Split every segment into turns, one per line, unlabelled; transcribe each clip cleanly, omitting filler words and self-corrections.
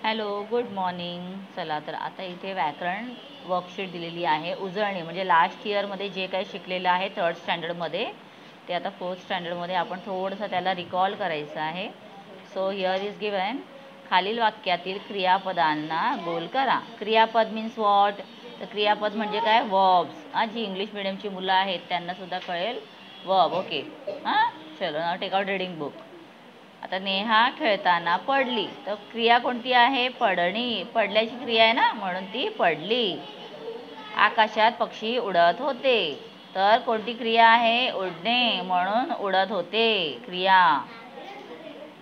Hello, good morning. चला तर आता इथे व्याकरण वर्कशीट दिलेली आहे. उजळणी म्हणजे लास्ट इयरमध्ये जे काही शिकलेलं आहे थर्ड स्टँडर्डमध्ये ते आता फोर्थ स्टँडर्डमध्ये आपण थोडंसं त्याला रिकॉल करायचं आहे. सो हिअर इज गिवन, खालील वाक्यातील क्रियापदांना गोल करा. क्रियापद मीन्स वॉट? तर क्रियापद म्हणजे काय? वर्ब्स. जी इंग्लिश मिडियमची मुलं आहेत त्यांनासुद्धा कळेल. वर्ब. ओके. चलो नाव टेक आउट रीडिंग बुक. आता नेहा खेळताना पडली, तर क्रिया कोणती आहे? पडणी. पडल्याची क्रिया आहे ना, म्हणून ती पडली. आकाशात पक्षी उडत होते, तर कोणती क्रिया आहे? उडणे, म्हणून उडत होते क्रिया.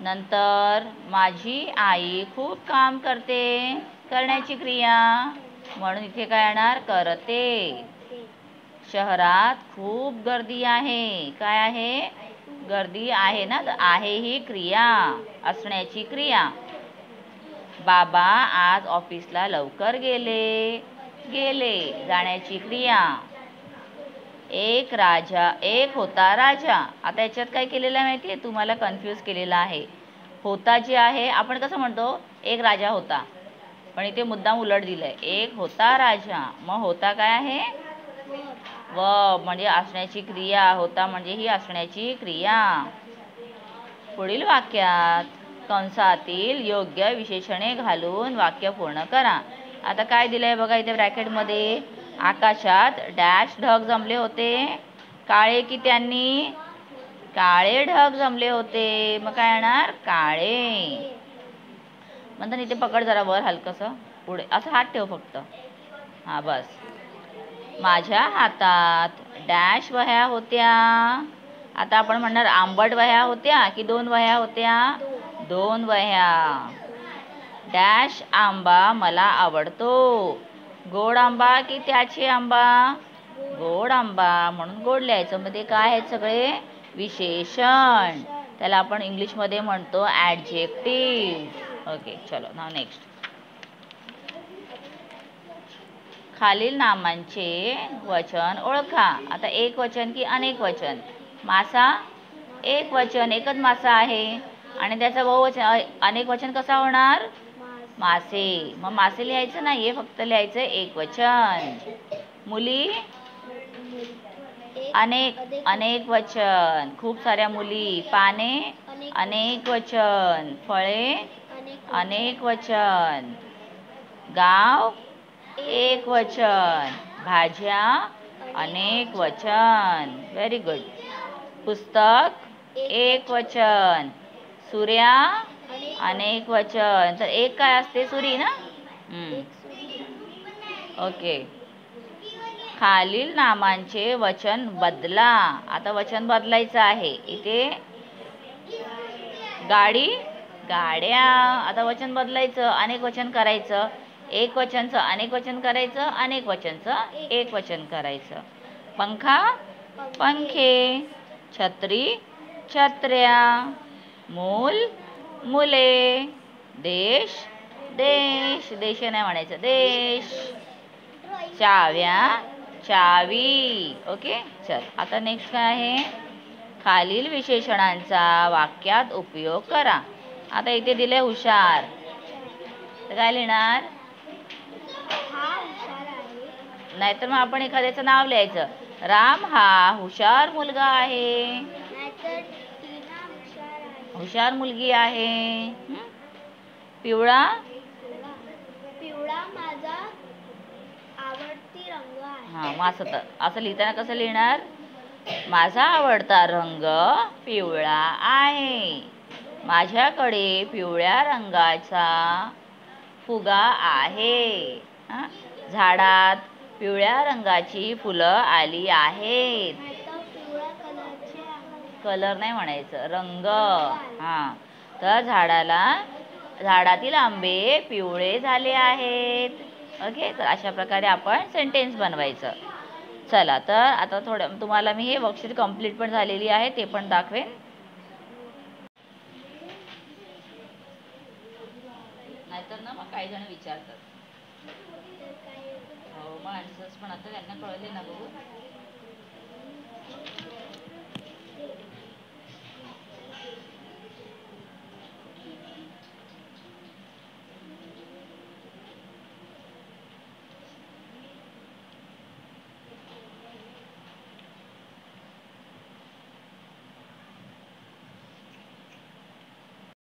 नंतर माझी आई खूप काम करते, करण्याची क्रिया, म्हणून इथे काय येणार? करते. शहरात खूप गर्दी आहे, काय आहे? गर्दी आहे ना, तर आहे ही क्रिया, असण्याची क्रिया. बाबा आज ऑफिसला लवकर गेले, गेले जाण्याची क्रिया. एक होता राजा. आता याच्यात काय केलेलं आहे माहिती आहे? तुम्हाला कन्फ्यूज केलेला आहे. होता जे आहे आपण कसं म्हणतो? एक राजा होता, पण इथे मुद्दाम उलट दिलंय. एक होता राजा, मग होता काय आहे? म्हणजे असण्याची क्रिया. होता म्हणजे ही असण्याची क्रिया. पुढील वाक्यात कंसातील योग्य विशेषणे घालून वाक्य पूर्ण करा. आता काय दिलंय बघा इथे ब्रॅकेटमध्ये. आकाशात डॅश ढग जमले होते, काळे की त्यांनी? काळे ढग जमले होते, मग काय येणार? काळे. म्हणतात इथे पकड जरा वर हलकंसं पुढे, असं हात ठेव फक्त. बस. माझ्या हातात डॅश वह्या होत्या. आता आपण म्हणणार आंबट वह्या होत्या की 2 वह्या होत्या? 2 वह्या. डॅश आंबा मला आवडतो, गोड आंबा की त्याचे आंबा? गोड आंबा, म्हणून गोड लिहायचं. मग ते काय आहेत? सगळे विशेषण. त्याला आपण इंग्लिशमध्ये म्हणतो ॲडजेक्टिव्ह. ओके, चलो नाव नेक्स्ट. खालील नामांचे वचन ओळखा. आता एक वचन की अनेक वचन? मासा एक वचन, एकच मासा आहे, आणि त्याचं बहुवचन अनेक वचन कसा होणार? मासे. मग मासे लिहायचं नाहीये, फक्त लिहायचं एक वचन. मुली अनेक वचन, खूप साऱ्या मुली. पाने अनेक वचन, फळे अनेक वचन. गाव एक वचन, भाज्या अनेक वचन. Very good. पुस्तक एक वचन, सुर्या अनेक वचन. तर एक काय असते? सुरी ना. ओके. खालील नामांचे वचन बदला. आता वचन बदलायचं आहे. इथे गाडी गाड्या. आता वचन बदलायचं, अनेक वचन करायचं. एक वचनचं अनेक वचन करायचं, अनेक वचनचं एक वचन करायचं. पंखा पंखे, छत्री छत्र्या, मूल मुले, देश देश, देश नाही म्हणायचं, देश. चाव्या चावी. ओके, चल आता नेक्स्ट काय आहे? खालील विशेषणांचा वाक्यात उपयोग करा. आता इथे दिले हुशार, तर काय लिहिणार? नाहीतर मग आपण एखाद्याचं नाव लिहायचं. राम हा हुशार मुलगा आहे, हुशार मुलगी आहे. पिवळा माझा आवडती रंग आहे. मग असं लिहिताना कसं लिहिणार? माझा आवडता रंग पिवळा आहे, माझ्याकडे पिवळ्या रंगाचा फुगा आहे. झाडात पिवळ्या रंगाची फुलं आली आहेत. कलर नाही म्हणायचं, रंग. तर झाडातील आंबे पिवळे झाले आहेत. ओके, तर अशा प्रकारे आपण सेंटेन्स बनवायचं. चला तर आता थोडं तुम्हाला मी हे वर्कशीट कंप्लीट पण झालेली आहे, ते पण दाखवेन. नाहीतर ना मग काही जण विचारतात. हो, मग आन्सर्स पण आता त्यांना कळले ना बघू.